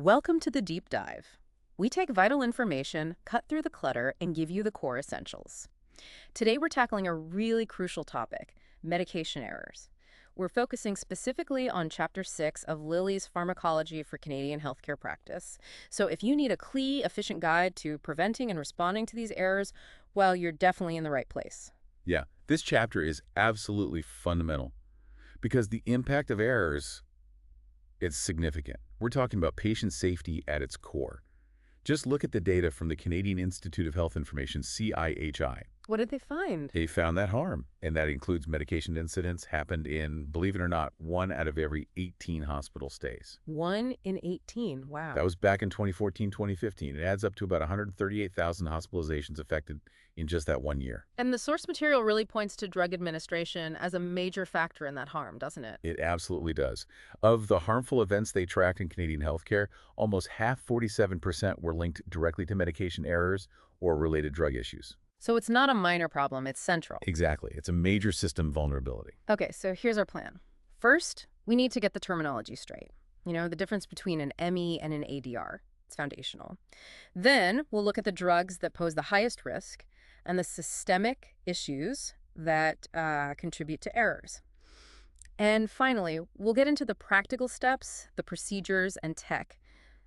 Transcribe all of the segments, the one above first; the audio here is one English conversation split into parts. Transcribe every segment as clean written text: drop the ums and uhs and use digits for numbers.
Welcome to the deep dive. We take vital information, cut through the clutter, and give you the core essentials. Today we're tackling a really crucial topic, medication errors. We're focusing specifically on Chapter 6 of Lilley's Pharmacology for Canadian Healthcare Practice. So if you need a clean, efficient guide to preventing and responding to these errors, well, you're definitely in the right place. Yeah, this chapter is absolutely fundamental because the impact of errors is significant. We're talking about patient safety at its core. Just look at the data from the Canadian Institute of Health Information, CIHI. What did they find? They found that harm, and that includes medication incidents happened in, believe it or not, 1 out of every 18 hospital stays. 1 in 18. Wow. That was back in 2014, 2015. It adds up to about 138,000 hospitalizations affected in just that 1 year. And the source material really points to drug administration as a major factor in that harm, doesn't it? It absolutely does. Of the harmful events they tracked in Canadian healthcare, almost half, 47%, were linked directly to medication errors or related drug issues. So it's not a minor problem, it's central. Exactly. It's a major system vulnerability. Okay, so here's our plan. First, we need to get the terminology straight. You know, the difference between an ME and an ADR. It's foundational. Then we'll look at the drugs that pose the highest risk and the systemic issues that contribute to errors. And finally, we'll get into the practical steps, the procedures, and tech,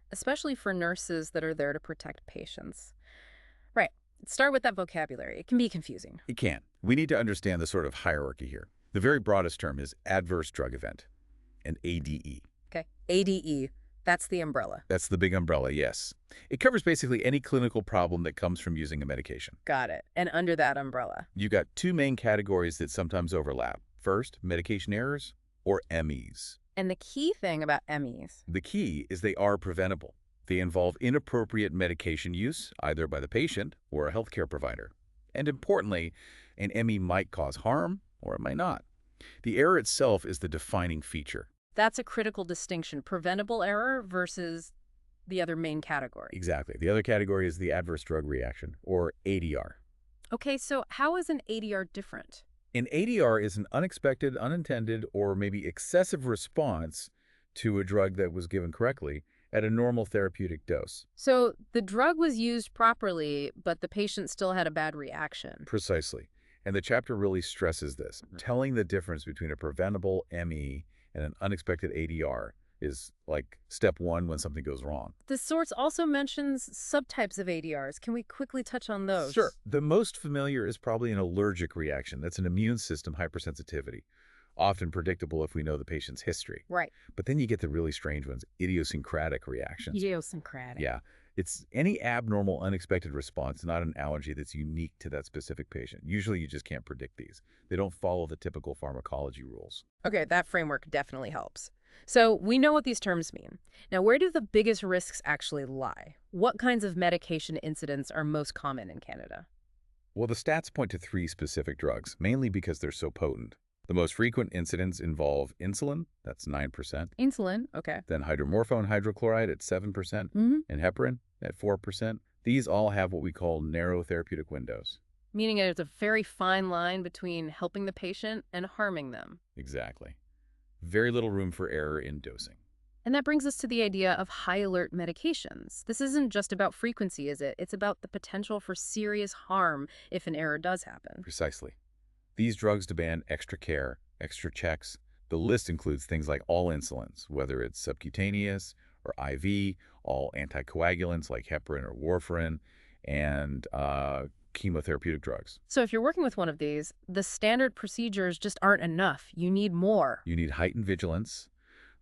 especially for nurses that are there to protect patients. Right. Start with that vocabulary. It can be confusing. It can. We need to understand the sort of hierarchy here. The very broadest term is adverse drug event, an ADE. Okay, ADE. That's the umbrella. That's the big umbrella, yes. It covers basically any clinical problem that comes from using a medication. Got it. And under that umbrella? You got two main categories that sometimes overlap. First, medication errors, or MEs. And the key thing about MEs? The key is they are preventable. They involve inappropriate medication use, either by the patient or a healthcare provider. And importantly, an ME might cause harm, or it might not. The error itself is the defining feature. That's a critical distinction, preventable error versus the other main category. Exactly. The other category is the adverse drug reaction, or ADR. Okay, so how is an ADR different? An ADR is an unexpected, unintended, or maybe excessive response to a drug that was given correctly at a normal therapeutic dose. So the drug was used properly, but the patient still had a bad reaction. Precisely. And the chapter really stresses this. Telling the difference between a preventable ME and an unexpected ADR is like step one when something goes wrong. The source also mentions subtypes of ADRs. Can we quickly touch on those? Sure. The most familiar is probably an allergic reaction. That's an immune system hypersensitivity, often predictable if we know the patient's history. Right. But then you get the really strange ones, idiosyncratic reactions. Idiosyncratic. Yeah. It's any abnormal, unexpected response, not an allergy that's unique to that specific patient. Usually you just can't predict these. They don't follow the typical pharmacology rules. Okay, that framework definitely helps. So we know what these terms mean. Now, where do the biggest risks actually lie? What kinds of medication incidents are most common in Canada? Well, the stats point to 3 specific drugs, mainly because they're so potent. The most frequent incidents involve insulin, that's 9%. Insulin, okay. Then hydromorphone hydrochloride at 7%, and heparin at 4%. These all have what we call narrow therapeutic windows. Meaning there's a very fine line between helping the patient and harming them. Exactly. Very little room for error in dosing. And that brings us to the idea of high alert medications. This isn't just about frequency, is it? It's about the potential for serious harm if an error does happen. Precisely. These drugs demand extra care, extra checks. The list includes things like all insulins, whether it's subcutaneous or IV, all anticoagulants like heparin or warfarin, and chemotherapeutic drugs. So if you're working with one of these, the standard procedures just aren't enough. You need more. You need heightened vigilance.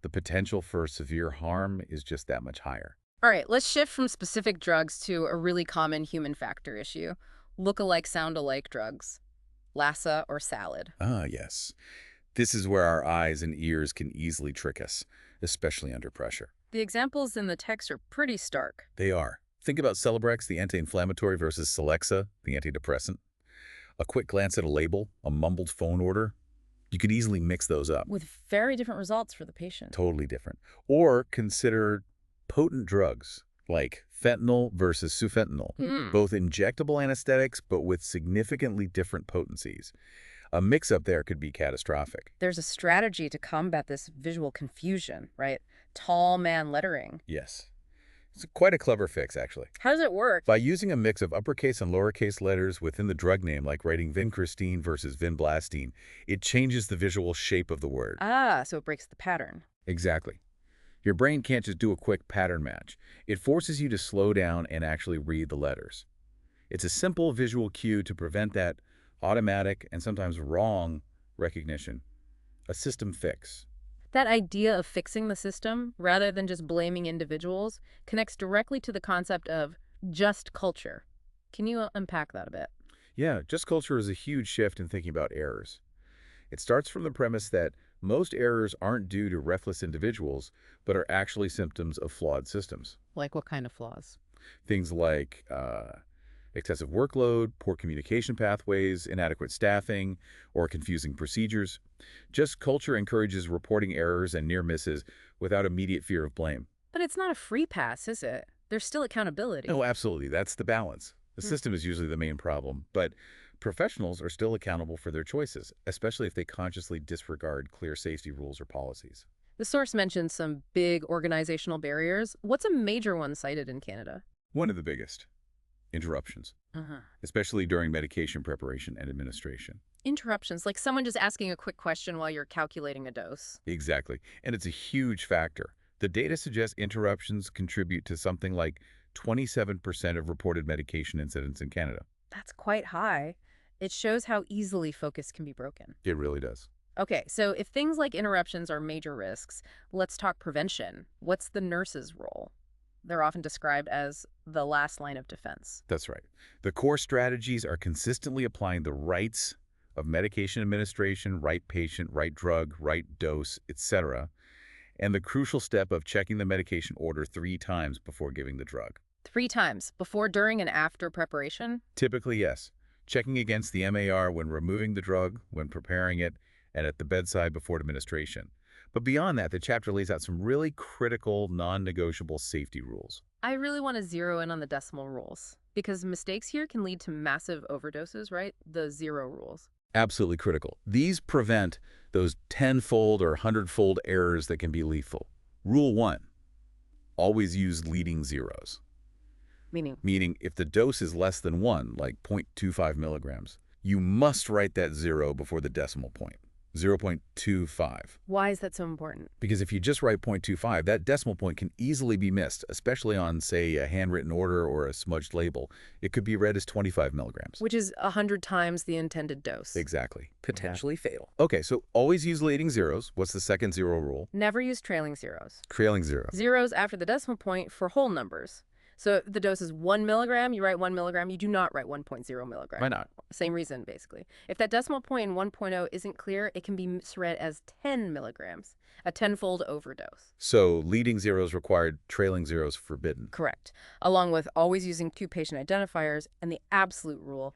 The potential for severe harm is just that much higher. All right, let's shift from specific drugs to a really common human factor issue. Look-alike, sound-alike drugs. Lassa or salad. Ah, yes. This is where our eyes and ears can easily trick us, especially under pressure. The examples in the text are pretty stark. They are. Think about Celebrex, the anti-inflammatory, versus Celexa, the antidepressant. A quick glance at a label, a mumbled phone order, you could easily mix those up. With very different results for the patient. Totally different. Or consider potent drugs like fentanyl versus sufentanil, both injectable anesthetics but with significantly different potencies. A mix-up there could be catastrophic. There's a strategy to combat this visual confusion, right? Tall man lettering. Yes. It's quite a clever fix, actually. How does it work? By using a mix of uppercase and lowercase letters within the drug name, like writing vincristine versus vinblastine, it changes the visual shape of the word. Ah, so it breaks the pattern. Exactly. Your brain can't just do a quick pattern match. It forces you to slow down and actually read the letters. It's a simple visual cue to prevent that automatic and sometimes wrong recognition. A system fix. That idea of fixing the system, rather than just blaming individuals, connects directly to the concept of just culture. Can you unpack that a bit? Yeah, just culture is a huge shift in thinking about errors. It starts from the premise that most errors aren't due to reckless individuals, but are actually symptoms of flawed systems. Like what kind of flaws? Things like excessive workload, poor communication pathways, inadequate staffing, or confusing procedures. Just culture encourages reporting errors and near misses without immediate fear of blame. But it's not a free pass, is it? There's still accountability. No, absolutely. That's the balance. The system is usually the main problem, but professionals are still accountable for their choices, especially if they consciously disregard clear safety rules or policies. The source mentions some big organizational barriers. What's a major one cited in Canada? One of the biggest, interruptions, especially during medication preparation and administration. Interruptions, like someone just asking a quick question while you're calculating a dose. Exactly. And it's a huge factor. The data suggests interruptions contribute to something like 27% of reported medication incidents in Canada. That's quite high. It shows how easily focus can be broken. It really does. Okay, so if things like interruptions are major risks, let's talk prevention. What's the nurse's role? They're often described as the last line of defense. That's right. The core strategies are consistently applying the rights of medication administration, right patient, right drug, right dose, etc., and the crucial step of checking the medication order 3 times before giving the drug. 3 times, before, during, and after preparation? Typically, yes. Checking against the MAR when removing the drug, when preparing it, and at the bedside before administration. But beyond that, the chapter lays out some really critical, non-negotiable safety rules. I really want to zero in on the decimal rules, because mistakes here can lead to massive overdoses, right? The zero rules. Absolutely critical. These prevent those 10-fold or 100-fold errors that can be lethal. Rule 1, always use leading zeros. Meaning? Meaning if the dose is less than 1, like 0.25 milligrams, you must write that 0 before the decimal point, 0.25. Why is that so important? Because if you just write 0.25, that decimal point can easily be missed, especially on, say, a handwritten order or a smudged label. It could be read as 25 milligrams. Which is 100 times the intended dose. Exactly. Potentially fatal. Okay, so always use leading zeros. What's the second zero rule? Never use trailing zeros. Trailing zeros. Zeros after the decimal point for whole numbers. So if the dose is 1 milligram, you write 1 milligram, you do not write 1.0 milligram. Why not? Same reason, basically. If that decimal point in 1.0 isn't clear, it can be misread as 10 milligrams, a tenfold overdose. So leading zeros required, trailing zeros forbidden. Correct. Along with always using 2 patient identifiers and the absolute rule,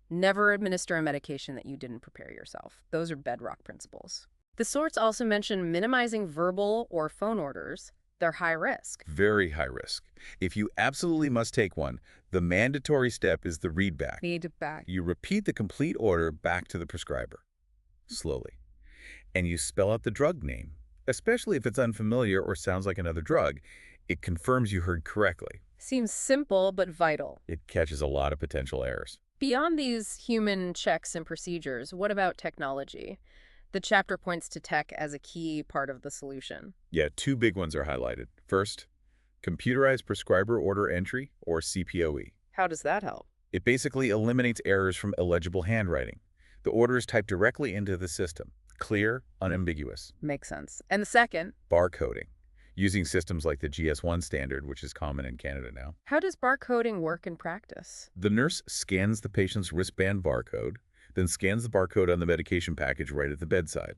never administer a medication that you didn't prepare yourself. Those are bedrock principles. The source also mentioned minimizing verbal or phone orders. They're high risk. Very high risk. If you absolutely must take one, the mandatory step is the read back. Read back. You repeat the complete order back to the prescriber, slowly. And you spell out the drug name, especially if it's unfamiliar or sounds like another drug. It confirms you heard correctly. Seems simple, but vital. It catches a lot of potential errors. Beyond these human checks and procedures, what about technology? The chapter points to tech as a key part of the solution. Yeah, 2 big ones are highlighted. First, computerized prescriber order entry, or CPOE. How does that help? It basically eliminates errors from illegible handwriting. The order is typed directly into the system. Clear, unambiguous. Makes sense. And the second? Barcoding, using systems like the GS1 standard, which is common in Canada now. How does barcoding work in practice? The nurse scans the patient's wristband barcode, then scans the barcode on the medication package right at the bedside.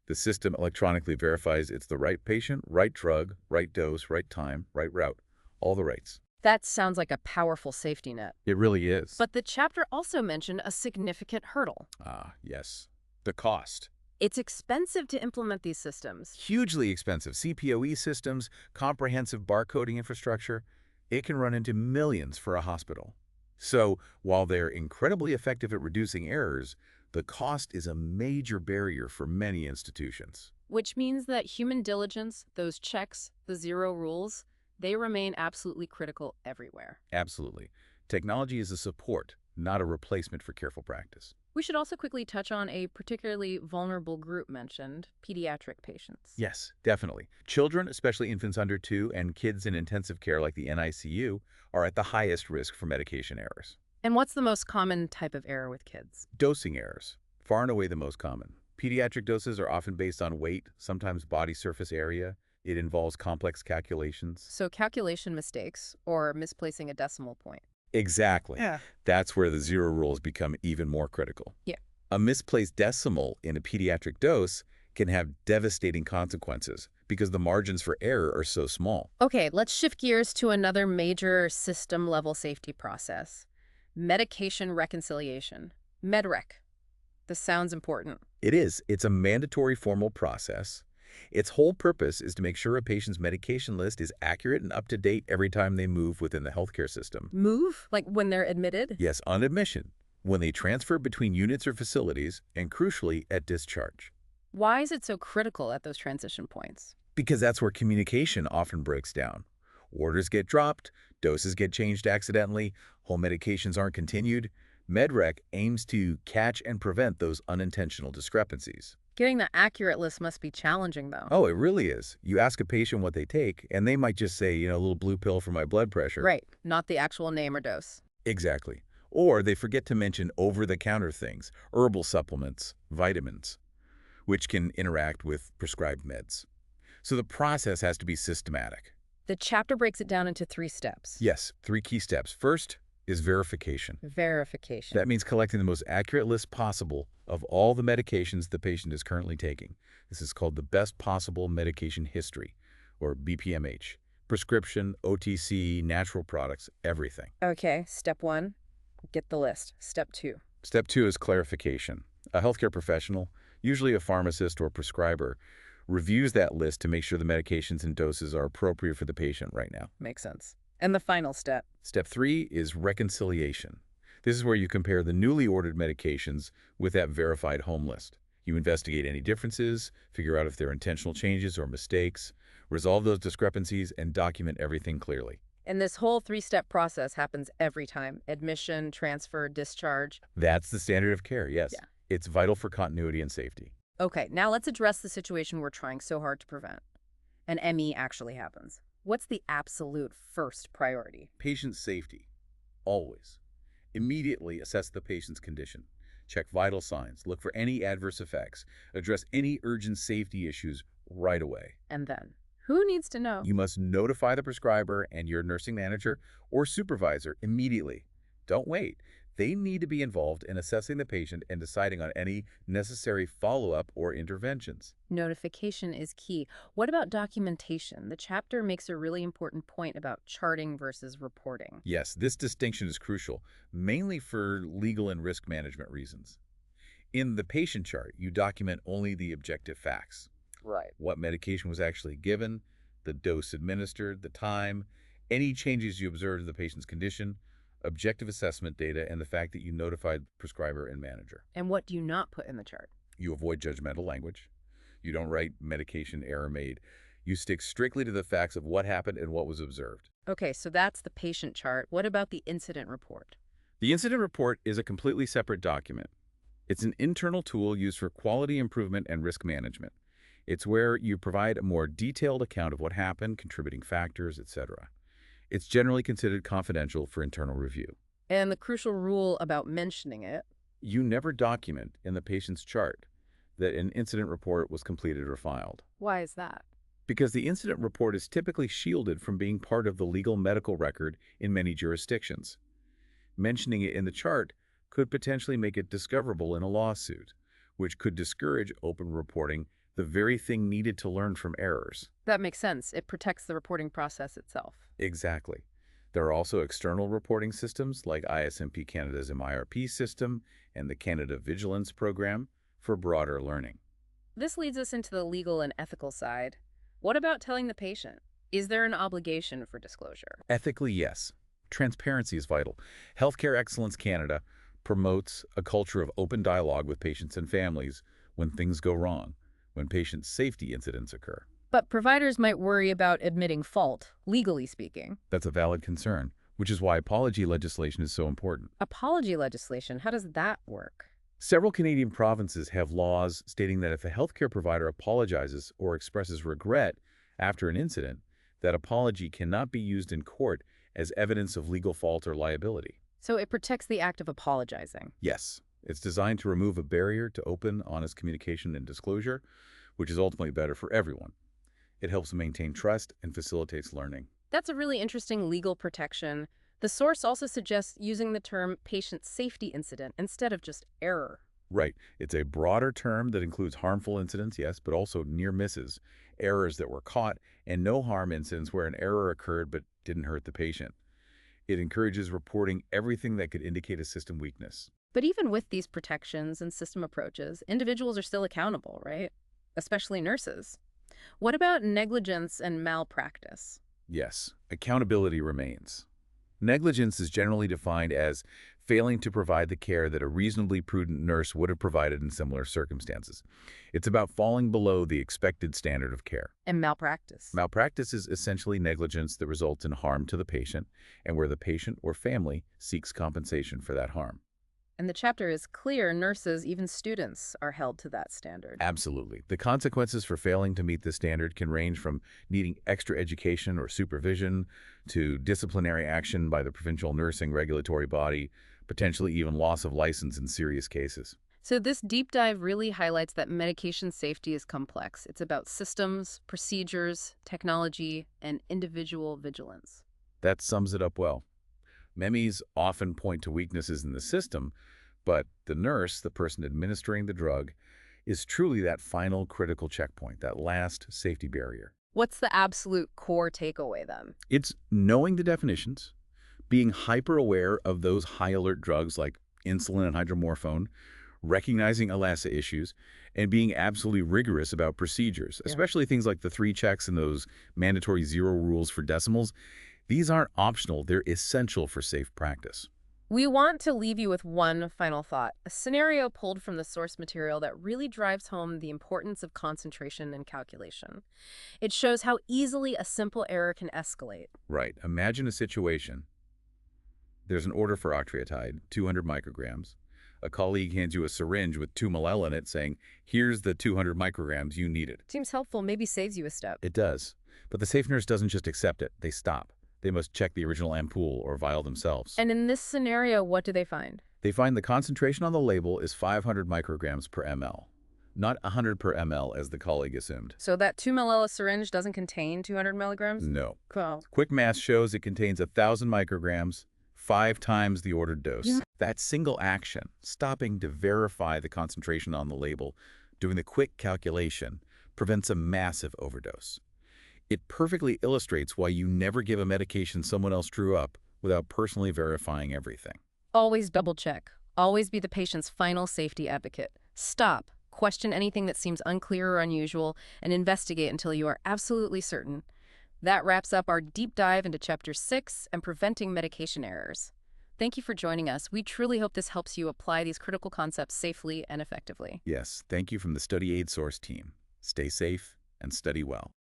The system electronically verifies it's the right patient, right drug, right dose, right time, right route, all the rights. That sounds like a powerful safety net. It really is. But the chapter also mentioned a significant hurdle. Ah, yes. The cost. It's expensive to implement these systems. Hugely expensive. CPOE systems, comprehensive barcoding infrastructure. It can run into millions for a hospital. So, while they're incredibly effective at reducing errors, the cost is a major barrier for many institutions. Which means that human diligence, those checks, the zero rules, They remain absolutely critical everywhere. Absolutely. Technology is a support, not a replacement for careful practice. We should also quickly touch on a particularly vulnerable group mentioned, pediatric patients. Yes, definitely. Children, especially infants under 2 and kids in intensive care like the NICU, are at the highest risk for medication errors. And what's the most common type of error with kids? Dosing errors, far and away the most common. Pediatric doses are often based on weight, sometimes body surface area. It involves complex calculations. So calculation mistakes or misplacing a decimal point. Exactly. Yeah. That's where the zero rules become even more critical. Yeah. A misplaced decimal in a pediatric dose can have devastating consequences because the margins for error are so small. Okay, let's shift gears to another major system-level safety process. Medication reconciliation. MedRec. This sounds important. It is. It's a mandatory formal process. Its whole purpose is to make sure a patient's medication list is accurate and up to date every time they move within the healthcare system. Move? Like when they're admitted? Yes, on admission, when they transfer between units or facilities, and crucially, at discharge. Why is it so critical at those transition points? Because that's where communication often breaks down. Orders get dropped, doses get changed accidentally, home medications aren't continued. MedRec aims to catch and prevent those unintentional discrepancies. Getting the accurate list must be challenging, though. Oh, it really is. You ask a patient what they take, and they might just say, a little blue pill for my blood pressure. Right, not the actual name or dose. Exactly. Or they forget to mention over-the-counter things, herbal supplements, vitamins, which can interact with prescribed meds. So the process has to be systematic. The chapter breaks it down into 3 steps. Yes, 3 key steps. First is verification. Verification. That means collecting the most accurate list possible of all the medications the patient is currently taking. This is called the best possible medication history, or BPMH. Prescription, OTC, natural products, everything. Okay, step 1, get the list. Step 2. Step 2 is clarification. A healthcare professional, usually a pharmacist or prescriber, reviews that list to make sure the medications and doses are appropriate for the patient right now. Makes sense. And the final step. Step 3 is reconciliation. This is where you compare the newly ordered medications with that verified home list. You investigate any differences, figure out if there are intentional changes or mistakes, resolve those discrepancies, and document everything clearly. And this whole 3-step process happens every time. Admission, transfer, discharge. That's the standard of care, yes. Yeah. It's vital for continuity and safety. Okay, now let's address the situation we're trying so hard to prevent. An ME actually happens. What's the absolute first priority? Patient safety. Always. Immediately assess the patient's condition. Check vital signs. Look for any adverse effects. Address any urgent safety issues right away. And then, who needs to know? You must notify the prescriber and your nursing manager or supervisor immediately. Don't wait. They need to be involved in assessing the patient and deciding on any necessary follow-up or interventions. Notification is key. What about documentation? The chapter makes a really important point about charting versus reporting. Yes, this distinction is crucial, mainly for legal and risk management reasons. In the patient chart, you document only the objective facts. Right. What medication was actually given, the dose administered, the time, any changes you observed in the patient's condition, objective assessment data, and the fact that you notified prescriber and manager. And what do you not put in the chart? You avoid judgmental language. You don't write medication error made. You stick strictly to the facts of what happened and what was observed. Okay, so that's the patient chart. What about the incident report? The incident report is a completely separate document. It's an internal tool used for quality improvement and risk management. It's where you provide a more detailed account of what happened, contributing factors, etc. It's generally considered confidential for internal review. And the crucial rule about mentioning it. You never document in the patient's chart that an incident report was completed or filed. Why is that? Because the incident report is typically shielded from being part of the legal medical record in many jurisdictions. Mentioning it in the chart could potentially make it discoverable in a lawsuit, which could discourage open reporting, the very thing needed to learn from errors. That makes sense. It protects the reporting process itself. Exactly. There are also external reporting systems like ISMP Canada's MIRP system and the Canada Vigilance Program for broader learning. This leads us into the legal and ethical side. What about telling the patient? Is there an obligation for disclosure? Ethically, yes. Transparency is vital. Healthcare Excellence Canada promotes a culture of open dialogue with patients and families when things go wrong, when patient safety incidents occur. But providers might worry about admitting fault, legally speaking. That's a valid concern, which is why apology legislation is so important. Apology legislation, how does that work? Several Canadian provinces have laws stating that if a healthcare provider apologizes or expresses regret after an incident, that apology cannot be used in court as evidence of legal fault or liability. So it protects the act of apologizing. Yes, it's designed to remove a barrier to open, honest communication and disclosure, which is ultimately better for everyone. It helps maintain trust and facilitates learning. That's a really interesting legal protection. The source also suggests using the term patient safety incident instead of just error. Right. It's a broader term that includes harmful incidents, yes, but also near misses, errors that were caught, and no harm incidents where an error occurred but didn't hurt the patient. It encourages reporting everything that could indicate a system weakness. But even with these protections and system approaches, individuals are still accountable, right? Especially nurses. What about negligence and malpractice? Yes, accountability remains. Negligence is generally defined as failing to provide the care that a reasonably prudent nurse would have provided in similar circumstances. It's about falling below the expected standard of care. And malpractice. Malpractice is essentially negligence that results in harm to the patient and where the patient or family seeks compensation for that harm. And the chapter is clear: nurses, even students, are held to that standard. Absolutely. The consequences for failing to meet this standard can range from needing extra education or supervision to disciplinary action by the provincial nursing regulatory body, potentially even loss of license in serious cases. So this deep dive really highlights that medication safety is complex. It's about systems, procedures, technology, and individual vigilance. That sums it up well. MEMIs often point to weaknesses in the system, but the nurse, the person administering the drug, is truly that final critical checkpoint, that last safety barrier. What's the absolute core takeaway then? It's knowing the definitions, being hyper-aware of those high-alert drugs like insulin and hydromorphone, recognizing ELASA issues, and being absolutely rigorous about procedures, especially things like the 3 checks and those mandatory 0 rules for decimals. These aren't optional, they're essential for safe practice. We want to leave you with one final thought, a scenario pulled from the source material that really drives home the importance of concentration and calculation. It shows how easily a simple error can escalate. Right. Imagine a situation. There's an order for octreotide, 200 micrograms. A colleague hands you a syringe with 2 ml in it saying, here's the 200 micrograms you needed. Seems helpful, maybe saves you a step. It does. But the safe nurse doesn't just accept it, they stop. They must check the original ampoule or vial themselves. And in this scenario, what do they find? They find the concentration on the label is 500 micrograms per ml, not 100 per ml as the colleague assumed. So that 2 ml syringe doesn't contain 200 milligrams? No. Cool. Quick math shows it contains 1,000 micrograms, 5 times the ordered dose. Yeah. That single action, stopping to verify the concentration on the label, doing the quick calculation, prevents a massive overdose. It perfectly illustrates why you never give a medication someone else drew up without personally verifying everything. Always double check. Always be the patient's final safety advocate. Stop. Question anything that seems unclear or unusual, and investigate until you are absolutely certain. That wraps up our deep dive into Chapter 6 and preventing medication errors. Thank you for joining us. We truly hope this helps you apply these critical concepts safely and effectively. Yes, thank you from the Study Aid Source team. Stay safe and study well.